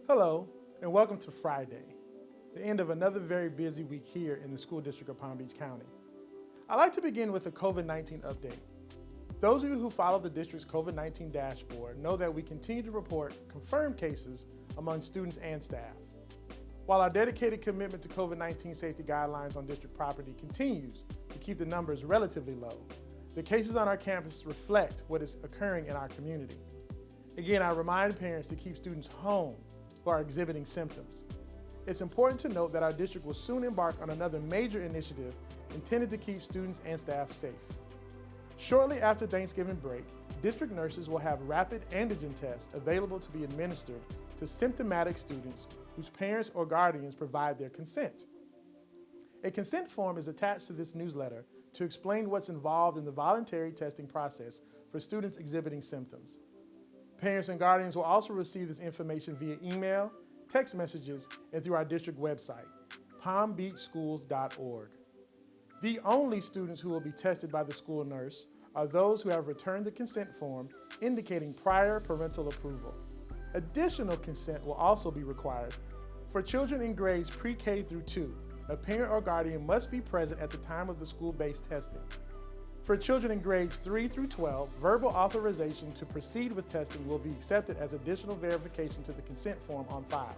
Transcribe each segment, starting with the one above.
Hello, and welcome to Friday, the end of another very busy week here in the School District of Palm Beach County. I'd like to begin with a COVID-19 update. Those of you who follow the district's COVID-19 dashboard know that we continue to report confirmed cases among students and staff. While our dedicated commitment to COVID-19 safety guidelines on district property continues to keep the numbers relatively low, the cases on our campus reflect what is occurring in our community. Again, I remind parents to keep students home who are exhibiting symptoms. It's important to note that our district will soon embark on another major initiative intended to keep students and staff safe. Shortly after Thanksgiving break, district nurses will have rapid antigen tests available to be administered to symptomatic students whose parents or guardians provide their consent. A consent form is attached to this newsletter to explain what's involved in the voluntary testing process for students exhibiting symptoms. Parents and guardians will also receive this information via email, text messages, and through our district website, palmbeachschools.org. The only students who will be tested by the school nurse are those who have returned the consent form indicating prior parental approval. Additional consent will also be required. For children in grades pre-K through 2, a parent or guardian must be present at the time of the school-based testing. For children in grades 3 through 12, verbal authorization to proceed with testing will be accepted as additional verification to the consent form on file.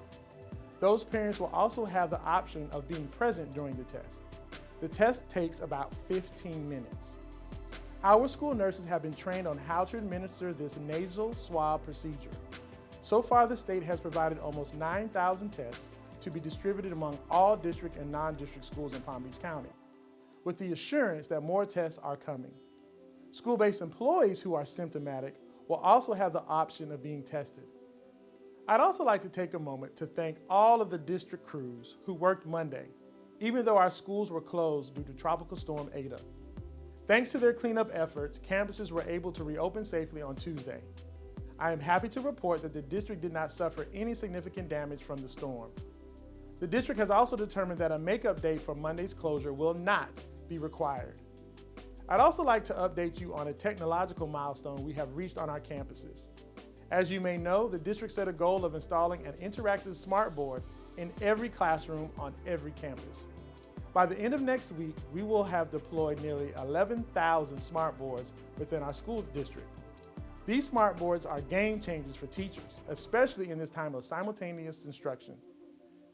Those parents will also have the option of being present during the test. The test takes about 15 minutes. Our school nurses have been trained on how to administer this nasal swab procedure. So far, the state has provided almost 9,000 tests to be distributed among all district and non-district schools in Palm Beach County, with the assurance that more tests are coming. School-based employees who are symptomatic will also have the option of being tested. I'd also like to take a moment to thank all of the district crews who worked Monday, even though our schools were closed due to Tropical Storm Ada. Thanks to their cleanup efforts, campuses were able to reopen safely on Tuesday. I am happy to report that the district did not suffer any significant damage from the storm. The district has also determined that a makeup day for Monday's closure will not be required. I'd also like to update you on a technological milestone we have reached on our campuses. As you may know, the district set a goal of installing an interactive smartboard in every classroom on every campus. By the end of next week, we will have deployed nearly 11,000 smartboards within our school district. These smartboards are game changers for teachers, especially in this time of simultaneous instruction.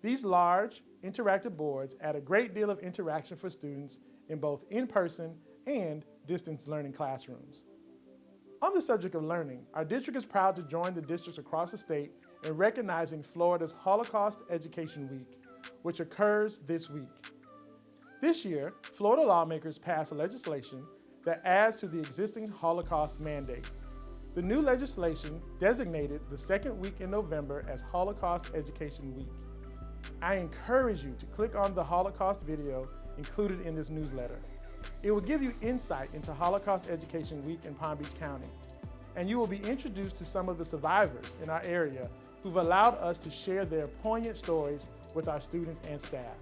These large, interactive boards add a great deal of interaction for students in both in-person and distance learning classrooms. On the subject of learning, our district is proud to join the districts across the state in recognizing Florida's Holocaust Education Week, which occurs this week. This year, Florida lawmakers passed legislation that adds to the existing Holocaust mandate. The new legislation designated the second week in November as Holocaust Education Week. I encourage you to click on the Holocaust video included in this newsletter. It will give you insight into Holocaust Education Week in Palm Beach County, and you will be introduced to some of the survivors in our area who've allowed us to share their poignant stories with our students and staff.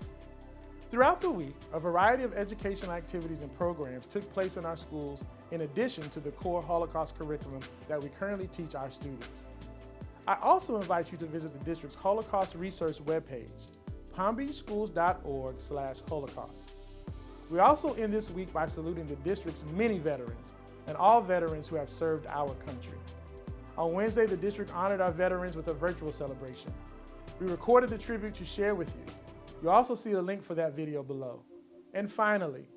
Throughout the week, a variety of educational activities and programs took place in our schools in addition to the core Holocaust curriculum that we currently teach our students. I also invite you to visit the district's Holocaust Research webpage, palmbeachschools.org/Holocaust. We also end this week by saluting the district's many veterans and all veterans who have served our country. On Wednesday, the district honored our veterans with a virtual celebration. We recorded the tribute to share with you. You'll also see the link for that video below. And finally,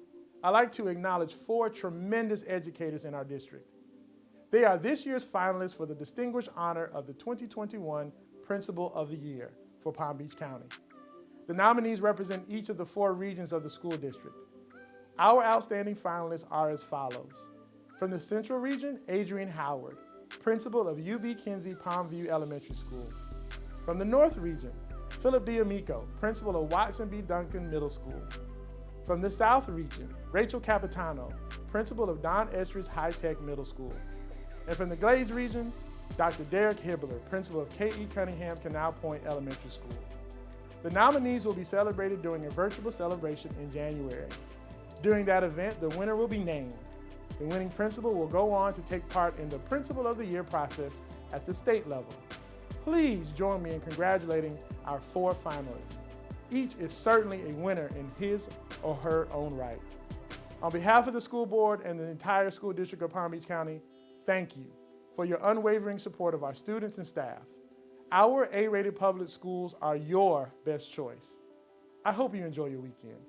I'd like to acknowledge 4 tremendous educators in our district. They are this year's finalists for the distinguished honor of the 2021 Principal of the Year for Palm Beach County. The nominees represent each of the 4 regions of the school district. Our outstanding finalists are as follows. From the Central Region, Adrian Howard, Principal of UB Kinsey Palmview Elementary School. From the North Region, Philip D'Amico, Principal of Watson B. Duncan Middle School. From the South Region, Rachel Capitano, Principal of Don Estridge High Tech Middle School. And from the Glades Region, Dr. Derek Hibbler, Principal of K.E. Cunningham Canal Point Elementary School. The nominees will be celebrated during a virtual celebration in January. During that event, the winner will be named. The winning principal will go on to take part in the Principal of the Year process at the state level. Please join me in congratulating our 4 finalists. Each is certainly a winner in his or her own right. On behalf of the school board and the entire school district of Palm Beach County, thank you for your unwavering support of our students and staff. Our A-rated public schools are your best choice. I hope you enjoy your weekend.